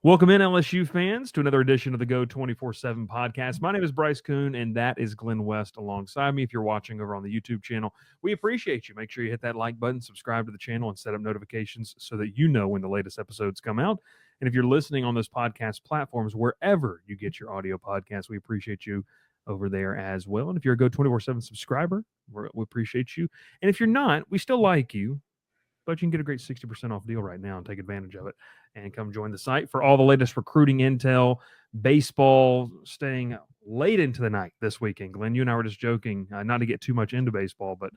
Welcome in, LSU fans, to another edition of the Go 24/7 podcast. My name is Bryce Koon, and that is Glen West alongside me. If you're watching over on the YouTube channel, we appreciate you. Make sure you hit that like button, subscribe to the channel, and set up notifications so that you know when the latest episodes come out. And if you're listening on those podcast platforms, wherever you get your audio podcasts, we appreciate you over there as well. And if you're a Go 24/7 subscriber, we appreciate you. And if you're not, we still like you, but you can get a great 60% off deal right now and take advantage of it and come join the site for all the latest recruiting intel, baseball staying late into the night this weekend. Glenn, you and I were just joking, not to get too much into baseball, but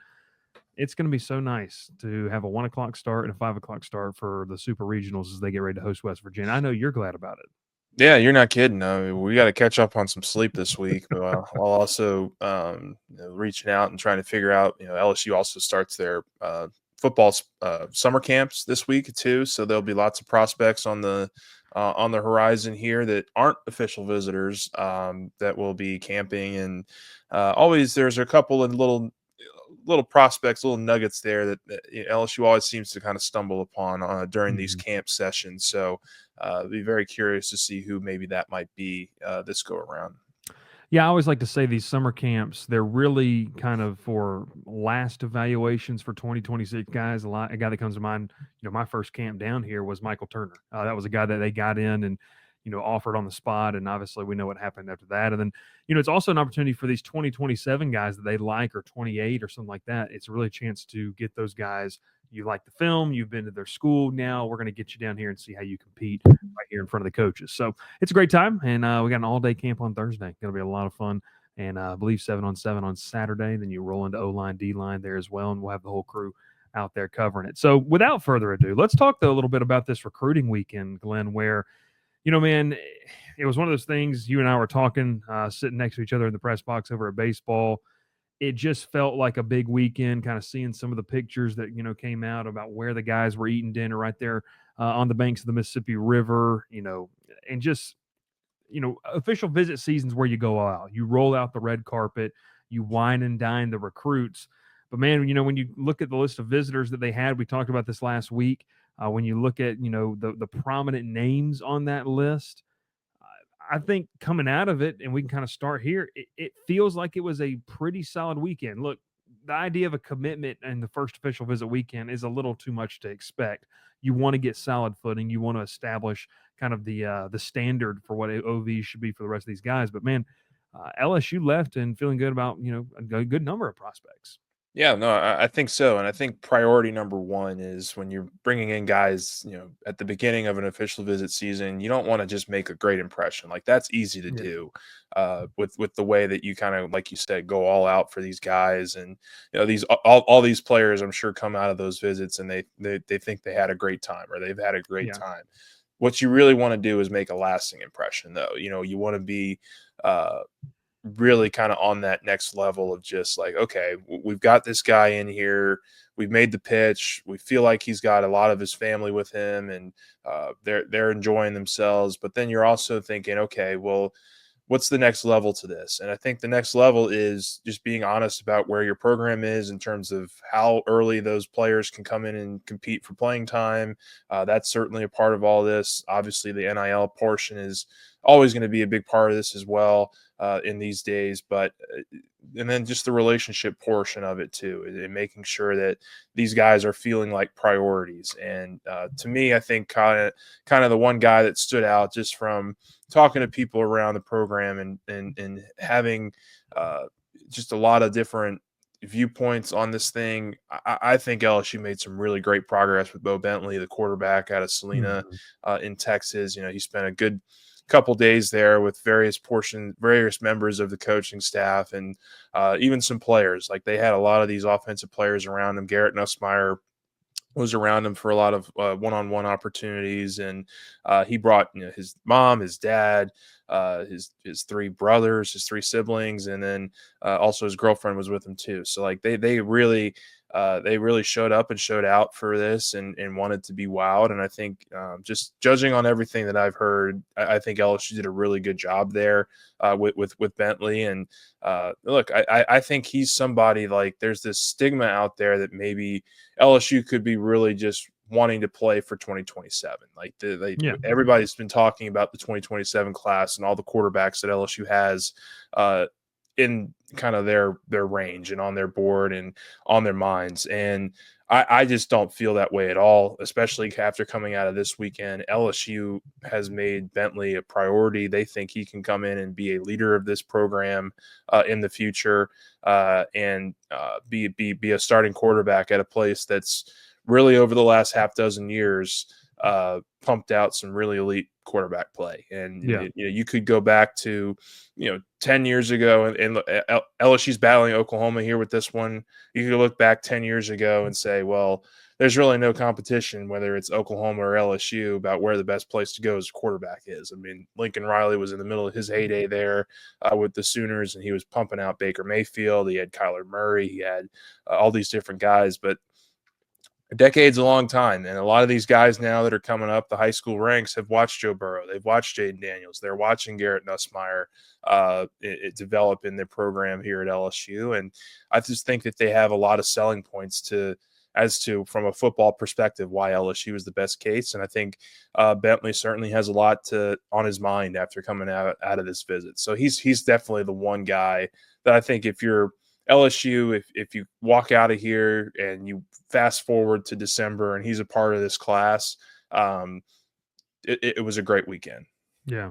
it's going to be so nice to have a 1 o'clock start and a 5 o'clock start for the Super Regionals as they get ready to host West Virginia. I know you're glad about it. Yeah, you're not kidding. We got to catch up on some sleep this week, while also reaching out and trying to figure out. LSU also starts their football summer camps this week too, so there'll be lots of prospects on the horizon here that aren't official visitors that will be camping, and always there's a couple of little prospects, little nuggets there that LSU always seems to kind of stumble upon during these camp sessions. So be very curious to see who maybe that might be this go around. Yeah, I always like to say these summer camps, they're really kind of for last evaluations for 2026 guys. A guy that comes to mind, my first camp down here was Michael Turner. That was a guy that they got in and, offered on the spot. And obviously we know what happened after that. And then, it's also an opportunity for these 2027 guys that they like, or 28 or something like that. It's really a chance to get those guys. You like the film, you've been to their school. Now we're going to get you down here and see how you compete right here in front of the coaches. So it's a great time. And we got an all-day camp on Thursday. Going to be a lot of fun. And I believe 7-on-7 on Saturday. Then you roll into O-line, D-line there as well. And we'll have the whole crew out there covering it. So without further ado, let's talk though a little bit about this recruiting weekend, Glenn, where, man, it was one of those things. You and I were talking, sitting next to each other in the press box over at baseball. It just felt like a big weekend, kind of seeing some of the pictures that, came out about where the guys were eating dinner right there on the banks of the Mississippi River, and just, official visit seasons where you go out, you roll out the red carpet, you wine and dine the recruits. But man, when you look at the list of visitors that they had, we talked about this last week. When you look at, the prominent names on that list, I think coming out of it, and we can kind of start here, it feels like it was a pretty solid weekend. Look, the idea of a commitment in the first official visit weekend is a little too much to expect. You want to get solid footing. You want to establish kind of the standard for what OV should be for the rest of these guys. But man, LSU left and feeling good about a good number of prospects. Yeah, no, I think so. And I think priority number one is when you're bringing in guys, at the beginning of an official visit season, you don't want to just make a great impression. Like that's easy to do with the way that you kind of, like you said, go all out for these guys. And, these all these players, I'm sure, come out of those visits and they think they had a great time or they've had a great time. What you really want to do is make a lasting impression, though. You want to be really kind of on that next level of just like, okay, we've got this guy in here. We've made the pitch. We feel like he's got a lot of his family with him and they're enjoying themselves. But then you're also thinking, okay, well, what's the next level to this? And I think the next level is just being honest about where your program is in terms of how early those players can come in and compete for playing time. That's certainly a part of all this. Obviously, the NIL portion is always going to be a big part of this as well in these days. But and then just the relationship portion of it too, and making sure that these guys are feeling like priorities. And to me, I think kind of the one guy that stood out just from talking to people around the program and having just a lot of different viewpoints on this thing. I think LSU made some really great progress with Bentley, the quarterback out of Salina in Texas. He spent a good couple days there with various members of the coaching staff and even some players. Like they had a lot of these offensive players around him. Garrett Nussmeier was around him for a lot of one-on-one opportunities, and he brought his mom, his dad, his three brothers, his three siblings, and then also his girlfriend was with him too. So like they really showed up and showed out for this and wanted to be wowed. And I think just judging on everything that I've heard, I think LSU did a really good job there with Bentley. And look, I think he's somebody, like there's this stigma out there that maybe LSU could be really just wanting to play for 2027. Like Yeah. everybody's been talking about the 2027 class and all the quarterbacks that LSU has in kind of their range and on their board and on their minds. And I just don't feel that way at all, especially after coming out of this weekend. LSU has made Bentley a priority. They think he can come in and be a leader of this program in the future and be a starting quarterback at a place that's really over the last half dozen years pumped out some really elite quarterback play. And you could go back to 10 years ago, and LSU's battling Oklahoma here with this one. You could look back 10 years ago and say, well, there's really no competition, whether it's Oklahoma or LSU, about where the best place to go as a quarterback is. I mean, Lincoln Riley was in the middle of his heyday there with the Sooners, and he was pumping out Baker Mayfield. He had Kyler Murray. He had all these different guys, but a decade's a long time. And a lot of these guys now that are coming up the high school ranks have watched Joe Burrow. They've watched Jaden Daniels. They're watching Garrett Nussmeier develop in their program here at LSU. And I just think that they have a lot of selling points as to from a football perspective, why LSU is the best case. And I think Bentley certainly has a lot on his mind after coming out of this visit. So he's definitely the one guy that I think if you're LSU, if you walk out of here and you fast forward to December and he's a part of this class, it was a great weekend. Yeah.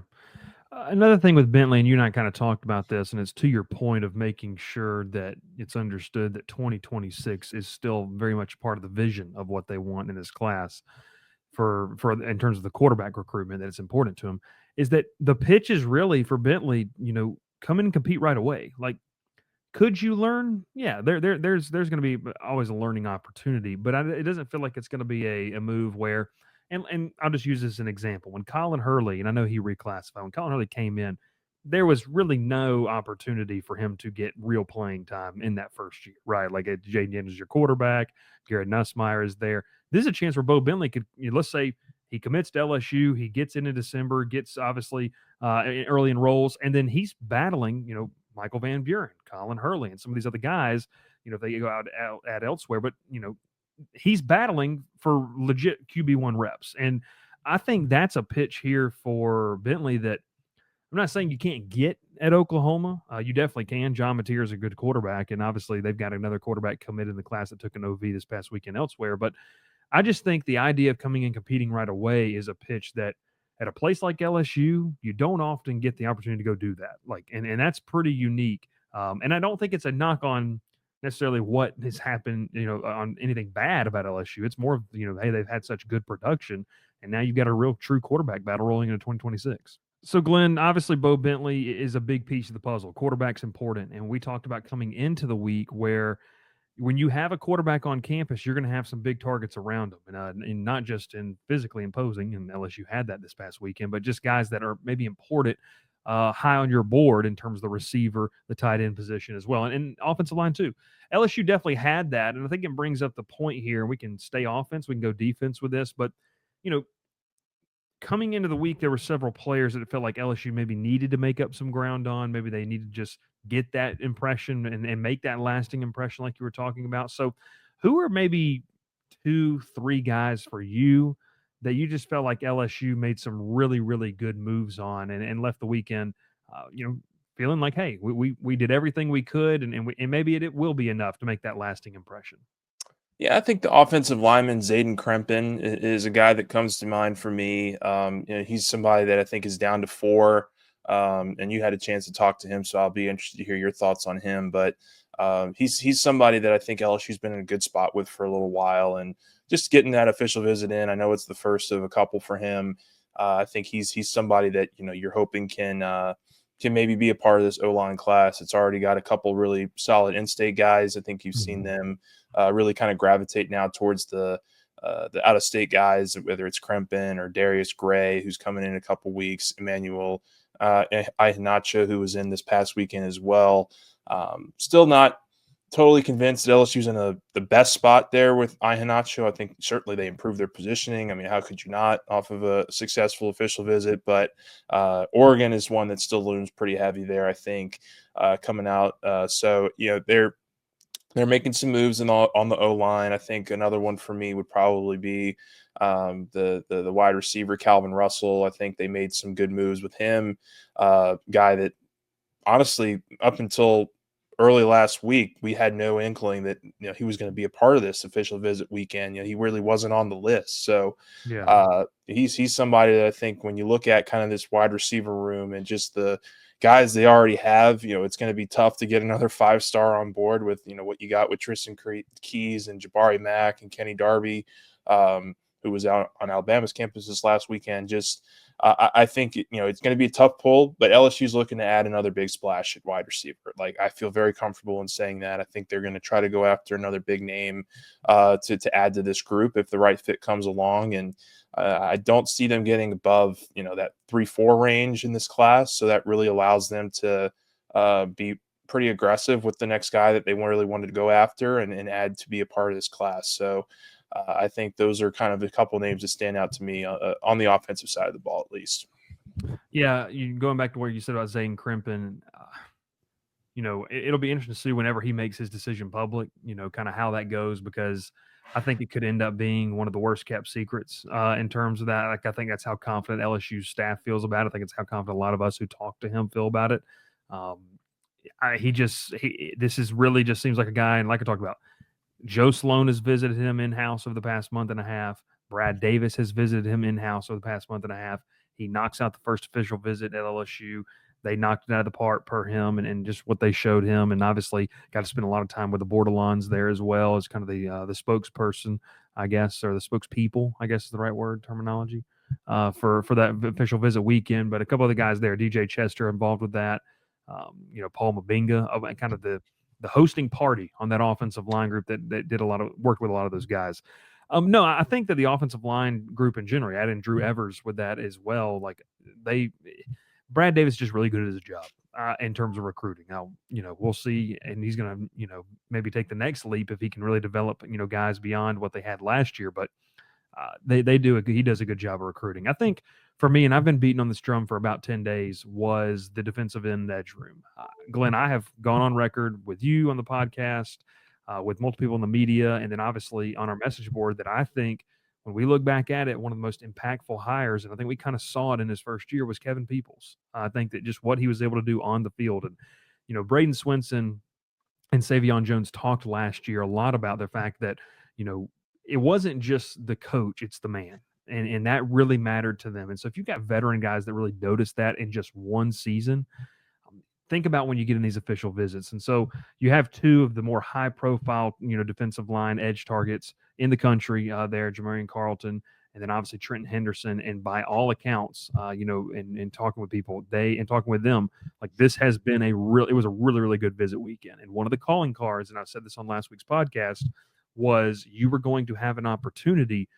Another thing with Bentley, and you and I kind of talked about this, and it's to your point of making sure that it's understood that 2026 is still very much part of the vision of what they want in this class for in terms of the quarterback recruitment, that it's important to them, is that the pitch is really for Bentley, come in and compete right away. Like, could you learn? Yeah, there's going to be always a learning opportunity, but it doesn't feel like it's going to be a move where, and I'll just use this as an example. When Colin Hurley, and I know he reclassified, when Colin Hurley came in, there was really no opportunity for him to get real playing time in that first year, right? Like Jaden Daniels is your quarterback, Garrett Nussmeier is there. This is a chance where Bo Bentley could, let's say he commits to LSU, he gets into December, gets obviously early enrolls, and then he's battling, Michael Van Buren, Colin Hurley, and some of these other guys, if they go out at elsewhere, but he's battling for legit QB1 reps. And I think that's a pitch here for Bentley that I'm not saying you can't get at Oklahoma. You definitely can. John Mateer is a good quarterback, and obviously they've got another quarterback committed in the class that took an OV this past weekend elsewhere. But I just think the idea of coming and competing right away is a pitch that at a place like LSU, you don't often get the opportunity to go do that. And that's pretty unique. And I don't think it's a knock on necessarily what has happened, on anything bad about LSU. It's more of, hey, they've had such good production, and now you've got a real true quarterback battle rolling into 2026. So, Glenn, obviously Bo Bentley is a big piece of the puzzle. Quarterback's important. And we talked about coming into the week where when you have a quarterback on campus, you're going to have some big targets around them, and not just in physically imposing, and LSU had that this past weekend, but just guys that are maybe important high on your board in terms of the receiver, the tight end position as well, and offensive line too. LSU definitely had that, and I think it brings up the point here. We can stay offense, we can go defense with this, but coming into the week, there were several players that it felt like LSU maybe needed to make up some ground on. Maybe they needed to just get that impression and make that lasting impression like you were talking about. So who are maybe 2-3 guys for you that you just felt like LSU made some really, really good moves on and left the weekend, feeling like, hey, we did everything we could, and maybe it will be enough to make that lasting impression? Yeah, I think the offensive lineman Zayden Krempin is a guy that comes to mind for me. He's somebody that I think is down to 4, and you had a chance to talk to him, so I'll be interested to hear your thoughts on him. But he's somebody that I think LSU's been in a good spot with for a little while, and just getting that official visit in. I know it's the first of a couple for him. I think he's somebody that you're hoping can maybe be a part of this O-line class. It's already got a couple really solid in-state guys. I think you've seen them really kind of gravitate now towards the out-of-state guys, whether it's Krempin or Darius Gray, who's coming in a couple weeks, Emmanuel Ihanacho, who was in this past weekend as well. Still not totally convinced that LSU's in the best spot there with Ihanacho. I think certainly they improved their positioning. I mean, how could you not off of a successful official visit? But Oregon is one that still looms pretty heavy there, I think, coming out. So, they're They're making some moves on the O line. I think another one for me would probably be the wide receiver Calvin Russell. I think they made some good moves with him. Guy that honestly, up until early last week, we had no inkling that he was going to be a part of this official visit weekend. He really wasn't on the list. So Yeah. he's somebody that I think when you look at kind of this wide receiver room and just the guys they already have, it's going to be tough to get another 5-star on board with what you got with Tristan Keys and Jabari Mack and Kenny Darby, who was out on Alabama's campus this last weekend. Just I think it's going to be a tough pull, but LSU's looking to add another big splash at wide receiver. Like I feel very comfortable in saying that. I think they're going to try to go after another big name to add to this group if the right fit comes along. And I don't see them getting above that 3-4 range in this class, so that really allows them to be pretty aggressive with the next guy that they really wanted to go after and add to be a part of this class. So I think those are kind of a couple names that stand out to me on the offensive side of the ball, at least. Yeah, going back to where you said about Zane Crimpin, it'll be interesting to see whenever he makes his decision public, kind of how that goes, because I think it could end up being one of the worst kept secrets in terms of that. Like, I think that's how confident LSU staff feels about it. I think it's how confident a lot of us who talk to him feel about it. Um, this is really just seems like a guy, and like I talked about, Joe Sloan has visited him in-house over the past month and a half. Brad Davis has visited him in-house over the past month and a half. He knocks out the first official visit at LSU. They knocked it out of the park per him and just what they showed him. And obviously got to spend a lot of time with the Bordelons there as well as kind of the spokesperson, I guess, or the spokespeople, I guess is the right word terminology, for that official visit weekend. But a couple of the guys there, DJ Chester involved with that, Paul Mabinga, kind of the hosting party on that offensive line group that did a lot of work with a lot of those guys. No, I think that the offensive line group in general, adding Drew Evers with that as well, like Brad Davis is just really good at his job in terms of recruiting. Now, we'll see, and he's going to, maybe take the next leap if he can really develop, guys beyond what they had last year. But he does a good job of recruiting. I think for me, and I've been beating on this drum for about 10 days, was the defensive end edge room. Glenn, I have gone on record with you on the podcast, with multiple people in the media, and then obviously on our message board that I think when we look back at it, one of the most impactful hires, and I think we kind of saw it in his first year, was Kevin Peoples. I think that just what he was able to do on the field. And, Braden Swinson and Savion Jones talked last year a lot about the fact that, it wasn't just the coach, it's the man. And that really mattered to them. And so if you've got veteran guys that really noticed that in just one season, think about when you get in these official visits. And so you have two of the more high profile, defensive line edge targets in the country there, Jamarian Carlton, and then obviously Trenton Henderson. And by all accounts, in talking with people, talking with them, like this has been it was a really, really good visit weekend. And one of the calling cards, and I said this on last week's podcast, was you were going to have an opportunity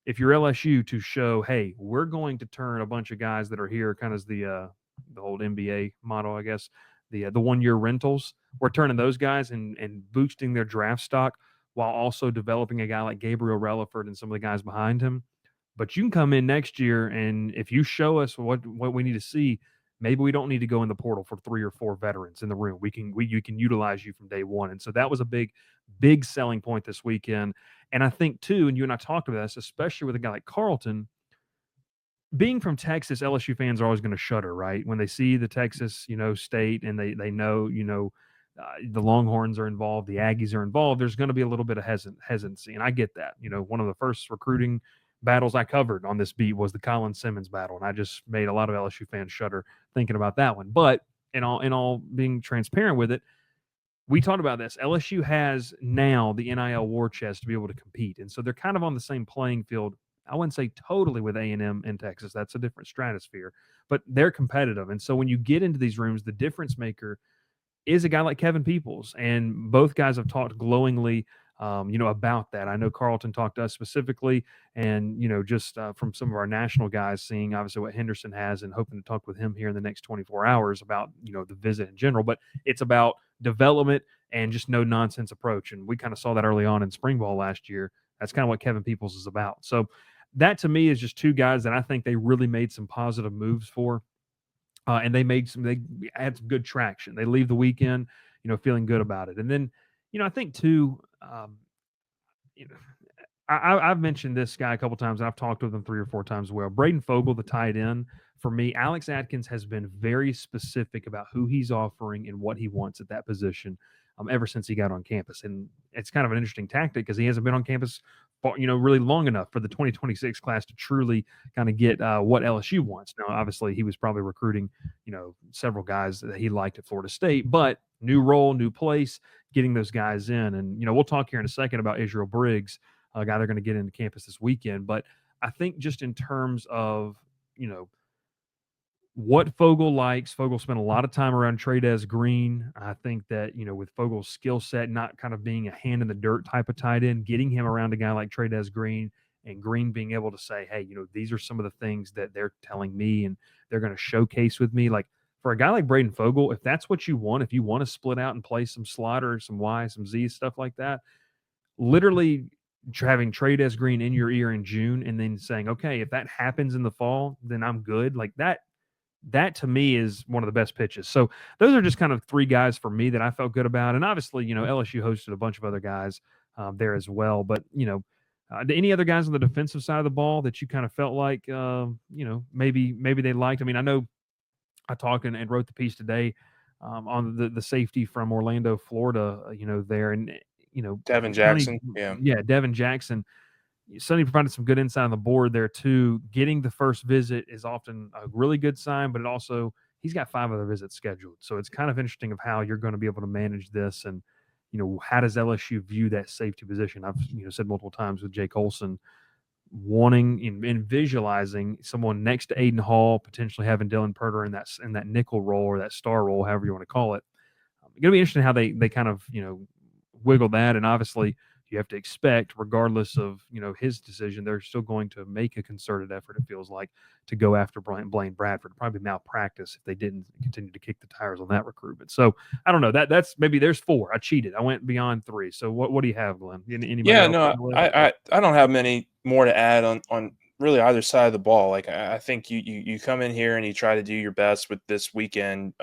if you're LSU to show, hey, we're going to turn a bunch of guys that are here, kind of as the old NBA model, I guess, the 1-year rentals. We're turning those guys and boosting their draft stock while also developing a guy like Gabriel Relaford and some of the guys behind him. But you can come in next year, and if you show us what we need to see, maybe we don't need to go in the portal for 3 or 4 veterans in the room. You can utilize you from day one. And so that was a big selling point this weekend. And I think too, and you and I talked about this, especially with a guy like Carlton, being from Texas, LSU fans are always going to shudder, right? When they see the Texas, state, and they know, the Longhorns are involved, the Aggies are involved, there's going to be a little bit of hesitancy. And I get that. One of the first recruiting battles I covered on this beat was the Colin Simmons battle. And I just made a lot of LSU fans shudder thinking about that one. But in all being transparent with it, we talked about this. LSU has now the NIL war chest to be able to compete. And so they're kind of on the same playing field. I wouldn't say totally with A&M in Texas. That's a different stratosphere. But they're competitive. And so when you get into these rooms, the difference maker is a guy like Kevin Peoples. And both guys have talked glowingly, about that. I know Carlton talked to us specifically, and, just from some of our national guys, seeing obviously what Henderson has and hoping to talk with him here in the next 24 hours about, the visit in general. But it's about development and just no nonsense approach. And we kind of saw that early on in spring ball last year. That's kind of what Kevin Peoples is about. So that to me is just two guys that I think they really made some positive moves for. And they had some good traction. They leave the weekend, feeling good about it. And then, I think too. You know, I've mentioned this guy a couple times. And I've talked with him 3 or 4 times as well. Braden Fogel, the tight end, for me, Alex Atkins has been very specific about who he's offering and what he wants at that position ever since he got on campus. And it's kind of an interesting tactic because he hasn't been on campus, really long enough for the 2026 class to truly kind of get what LSU wants. Now, obviously, he was probably recruiting, several guys that he liked at Florida State, but new role, new place, getting those guys in. And, we'll talk here in a second about Israel Briggs, a guy they're going to get into campus this weekend. But I think just in terms of, what Fogel likes, Fogel spent a lot of time around Trades Green. I think that, with Fogel's skill set, not kind of being a hand in the dirt type of tight end, getting him around a guy like Trades Green and Green being able to say, hey, these are some of the things that they're telling me and they're going to showcase with me. Like for a guy like Braden Fogel, if that's what you want, if you want to split out and play some slaughter, some Y, some Z, stuff like that, literally having Trades Green in your ear in June and then saying, okay, if that happens in the fall, then I'm good. Like that to me is one of the best pitches. So those are just kind of 3 guys for me that I felt good about. And obviously, LSU hosted a bunch of other guys there as well. But, any other guys on the defensive side of the ball that you kind of felt like, maybe they liked? I mean, I know I talked and wrote the piece today on the safety from Orlando, Florida, there. And, Devin Sonny, Jackson. Yeah. Devin Jackson. Sonny provided some good insight on the board there too. Getting the first visit is often a really good sign, but it also he's got 5 other visits scheduled. So it's kind of interesting of how you're going to be able to manage this and how does LSU view that safety position? I've said multiple times with Jake Olson wanting and visualizing someone next to Aiden Hall, potentially having Dylan Perter in that nickel role or that star role, however you want to call it. It's going to be interesting how they kind of wiggle that, and obviously you have to expect, regardless of his decision, they're still going to make a concerted effort. It feels like to go after Blaine Bradford. Probably malpractice if they didn't continue to kick the tires on that recruitment. So I don't know. That's maybe there's 4. I cheated. I went beyond 3. So what do you have, Glenn? Anybody Yeah, else no, on the list? I don't have many more to add on really either side of the ball. Like I think you come in here and you try to do your best with this weekend,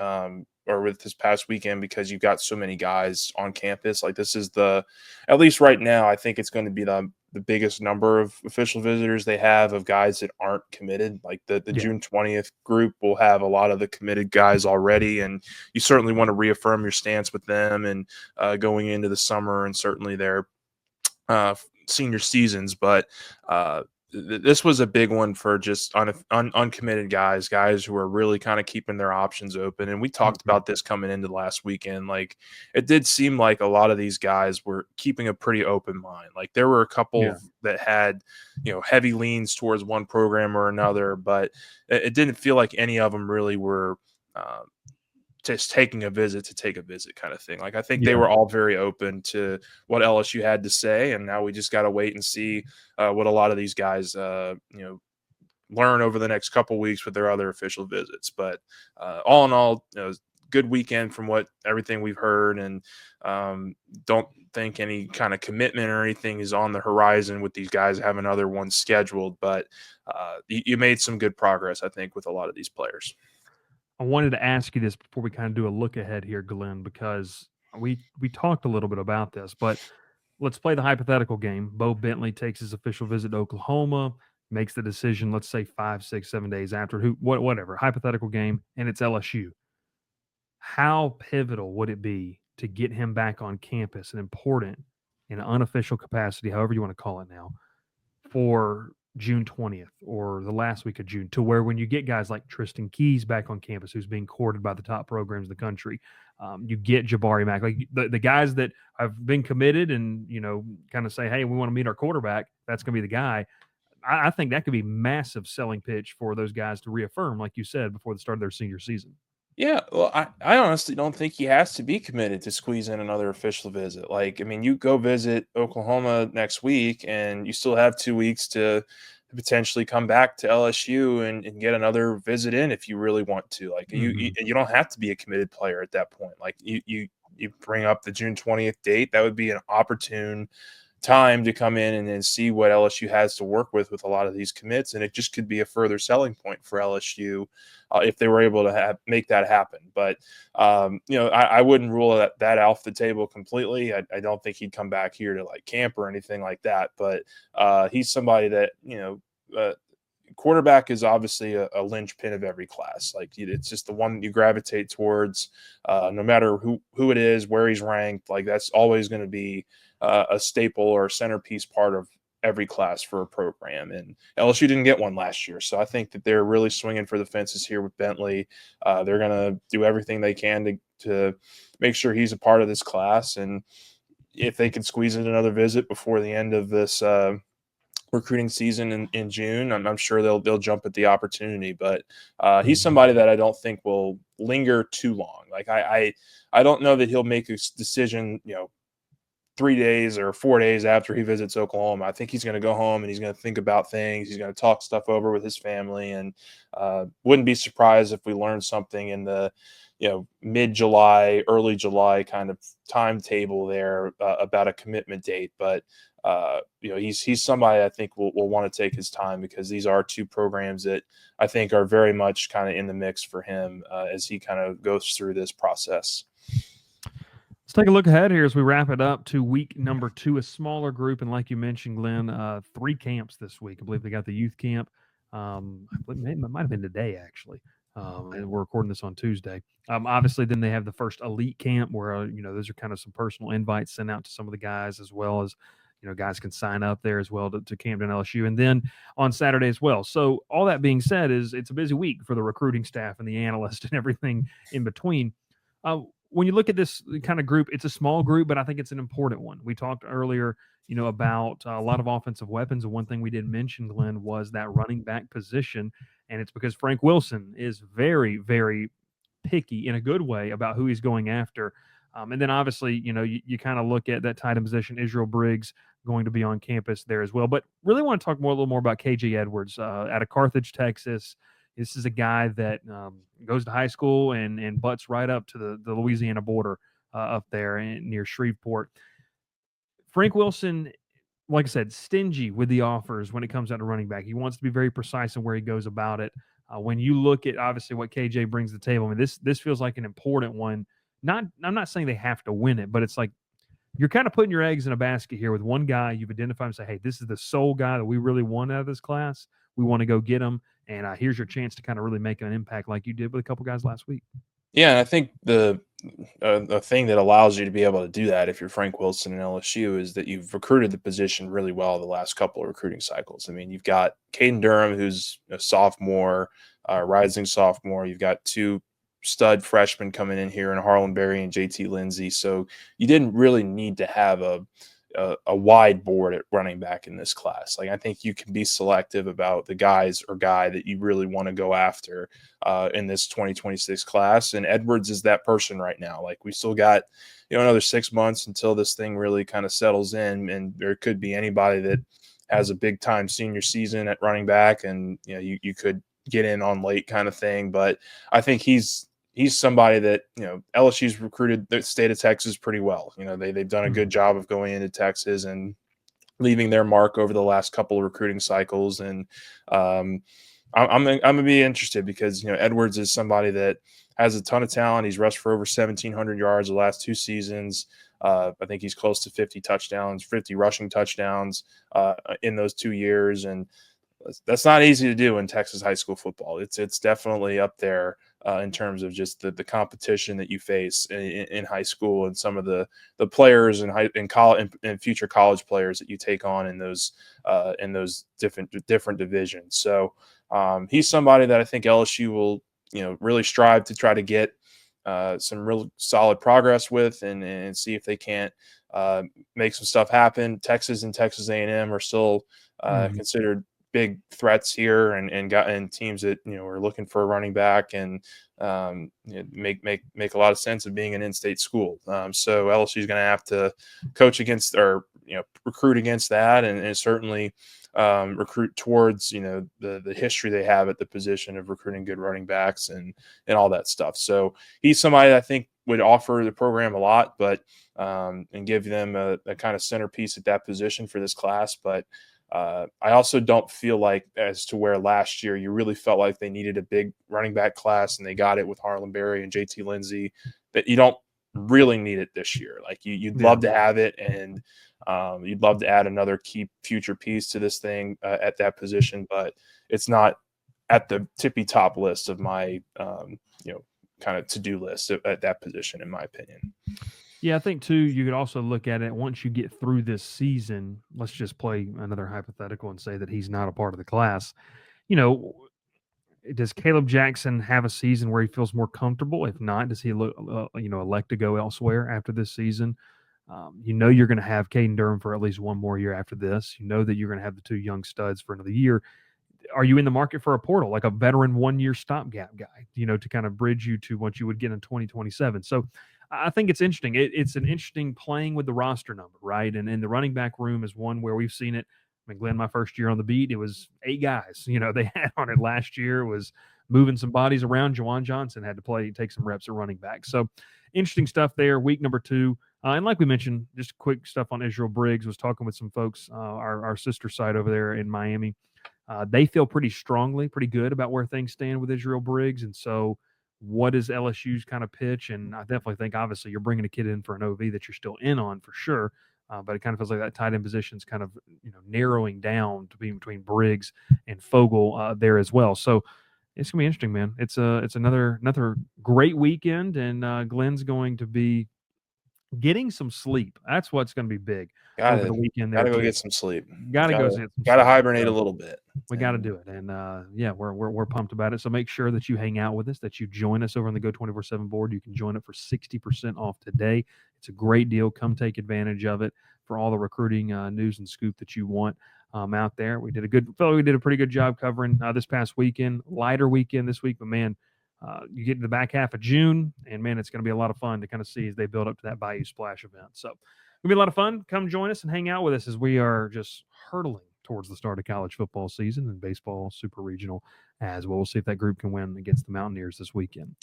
or with this past weekend, because you've got so many guys on campus. Like this is at least right now, I think it's going to be the biggest number of official visitors they have of guys that aren't committed. Like the June 20th group will have a lot of the committed guys already, and you certainly want to reaffirm your stance with them and going into the summer and certainly their senior seasons. But this was a big one for just uncommitted guys who are really kind of keeping their options open. And we talked about this coming into last weekend. Like it did seem like a lot of these guys were keeping a pretty open mind. Like there were a couple that had, heavy leans towards one program or another, but it didn't feel like any of them really were just taking a visit to take a visit kind of thing. Like I think they were all very open to what LSU had to say, and now we just got to wait and see what a lot of these guys, learn over the next couple weeks with their other official visits. But all in all, good weekend from everything we've heard, and don't think any kind of commitment or anything is on the horizon with these guys having other ones scheduled. But you made some good progress, I think, with a lot of these players. I wanted to ask you this before we kind of do a look ahead here, Glenn, because we talked a little bit about this, but let's play the hypothetical game. Bo Bentley takes his official visit to Oklahoma, makes the decision, let's say 5, 6, 7 days after, whatever, hypothetical game, and it's LSU. How pivotal would it be to get him back on campus and important in an unofficial capacity, however you want to call it now, for June 20th or the last week of June, to where when you get guys like Tristan Keys back on campus, who's being courted by the top programs in the country, you get Jabari Mack, like the guys that have been committed and, kind of say, hey, we want to meet our quarterback. That's going to be the guy. I think that could be massive selling pitch for those guys to reaffirm, like you said, before the start of their senior season. Yeah, well, I honestly don't think he has to be committed to squeeze in another official visit. Like, I mean, you go visit Oklahoma next week, and you still have 2 weeks to potentially come back to LSU and get another visit in if you really want to. Like, you don't have to be a committed player at that point. Like, you bring up the June 20th date, that would be an opportune time to come in and see what LSU has to work with a lot of these commits, and it just could be a further selling point for LSU if they were able to make that happen. But I wouldn't rule that off the table completely. I don't think he'd come back here to like camp or anything like that. But he's somebody that quarterback is obviously a linchpin of every class. Like it's just the one you gravitate towards, no matter who it is, where he's ranked. Like that's always going to be a staple or a centerpiece part of every class for a program. And LSU didn't get one last year, so I think that they're really swinging for the fences here with Bentley. They're going to do everything they can to make sure he's a part of this class, and if they can squeeze in another visit before the end of this recruiting season in June, I'm sure they'll jump at the opportunity. But he's somebody that I don't think will linger too long. Like I don't know that he'll make a decision, 3 days or 4 days after he visits Oklahoma. I think he's going to go home and he's going to think about things. He's going to talk stuff over with his family, and wouldn't be surprised if we learned something in the mid-July, early July kind of timetable there about a commitment date. But he's somebody I think will want to take his time, because these are two programs that I think are very much kind of in the mix for him as he kind of goes through this process. Let's take a look ahead here as we wrap it up to week number 2, a smaller group. And like you mentioned, Glenn, 3 camps this week. I believe they got the youth camp. I believe it might have been today, actually. And we're recording this on Tuesday. Obviously, then they have the first elite camp where, those are kind of some personal invites sent out to some of the guys, as well as, guys can sign up there as well to Camden LSU. And then on Saturday as well. So all that being said, it's a busy week for the recruiting staff and the analyst and everything in between. When you look at this kind of group, it's a small group, but I think it's an important one. We talked earlier, about a lot of offensive weapons. And one thing we didn't mention, Glenn, was that running back position. And it's because Frank Wilson is very, very picky in a good way about who he's going after. And then obviously, you kind of look at that tight end position, Israel Briggs going to be on campus there as well. But really want to talk a little more about KJ Edwards out of Carthage, Texas. This is a guy that goes to high school and butts right up to the Louisiana border up there near Shreveport. Frank Wilson, like I said, stingy with the offers when it comes out to running back. He wants to be very precise in where he goes about it. When you look at obviously what KJ brings to the table, I mean, this feels like an important one. I'm not saying they have to win it, but it's like you're kind of putting your eggs in a basket here with one guy you've identified and say, hey, this is the sole guy that we really want out of this class. We want to go get him. And here's your chance to kind of really make an impact like you did with a couple guys last week. Yeah, and I think the thing that allows you to be able to do that if you're Frank Wilson and LSU is that you've recruited the position really well the last couple of recruiting cycles. I mean, you've got Caden Durham, who's a sophomore, rising sophomore. You've got 2 stud freshmen coming in here in Harlan Berry and JT Lindsay. So you didn't really need to have a wide board at running back in this class. Like I think you can be selective about the guys or guy that you really want to go after in this 2026 class. And Edwards is that person right now. Like we still got, another 6 months until this thing really kind of settles in, and there could be anybody that has a big time senior season at running back, and you could get in on late kind of thing. But I think he's somebody that, LSU's recruited the state of Texas pretty well. They've done a good job of going into Texas and leaving their mark over the last couple of recruiting cycles. And I'm going to be interested because, Edwards is somebody that has a ton of talent. He's rushed for over 1,700 yards the last 2 seasons. I think he's close to 50 rushing touchdowns in those 2 years. And that's not easy to do in Texas high school football. It's definitely up there in terms of just the competition that you face in high school, and some of the players in college and future college players that you take on in those different divisions. So he's somebody that I think LSU will really strive to try to get some real solid progress with, and see if they can't make some stuff happen. Texas and Texas A&M are still considered big threats here, and teams that are looking for a running back, and make a lot of sense of being an in-state school. So LSU is going to have to coach against, or recruit against that, and certainly recruit towards the history they have at the position of recruiting good running backs and all that stuff. So he's somebody that I think would offer the program a lot, but and give them a kind of centerpiece at that position for this class. But I also don't feel like, as to where last year you really felt like they needed a big running back class, and they got it with Harlan Berry and JT Lindsey, that you don't really need it this year. Like you'd love to have it, and you'd love to add another key future piece to this thing at that position, but it's not at the tippy top list of my kind of to-do list at that position, in my opinion. Yeah, I think too, you could also look at it once you get through this season. Let's just play another hypothetical and say that he's not a part of the class. You know, does Caleb Jackson have a season where he feels more comfortable? If not, does he elect to go elsewhere after this season? You're going to have Caden Durham for at least one more year after this. You know that you're going to have the two young studs for another year. Are you in the market for a portal, like a veteran 1-year stopgap guy, to kind of bridge you to what you would get in 2027? So I think it's interesting. It's an interesting playing with the roster number, right? And the running back room is one where we've seen it. I mean, Glen, my first year on the beat, it was 8 guys. They had on it last year, was moving some bodies around. Jawan Johnson had to take some reps at running back. So interesting stuff there. Week number 2. And like we mentioned, just quick stuff on Israel Briggs. Was talking with some folks, our sister site over there in Miami. They feel pretty good about where things stand with Israel Briggs. And so what is LSU's kind of pitch? And I definitely think, obviously, you're bringing a kid in for an OV that you're still in on for sure. But it kind of feels like that tight end position is kind of narrowing down to be between Briggs and Fogel there as well. So it's gonna be interesting, man. It's another great weekend, and Glen's going to be getting some sleep. That's what's going to be big over the weekend there. Gotta go get some sleep. Gotta go get some sleep. Gotta hibernate a little bit. We got to do it. And we're pumped about it. So make sure that you hang out with us, that you join us over on the Go 24/7 board. You can join it for 60% off today. It's a great deal. Come take advantage of it for all the recruiting news and scoop that you want out there. We did a pretty good job covering this past weekend. Lighter weekend this week, but man, you get to the back half of June, and man, it's going to be a lot of fun to kind of see as they build up to that Bayou Splash event. So it'll be a lot of fun. Come join us and hang out with us as we are just hurtling towards the start of college football season and baseball super regional as well. We'll see if that group can win against the Mountaineers this weekend.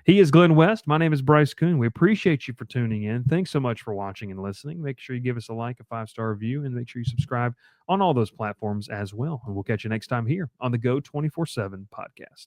He is Glen West. My name is Bryce Koon. We appreciate you for tuning in. Thanks so much for watching and listening. Make sure you give us a like, a 5-star review, and make sure you subscribe on all those platforms as well. And we'll catch you next time here on the Go 24/7 podcast.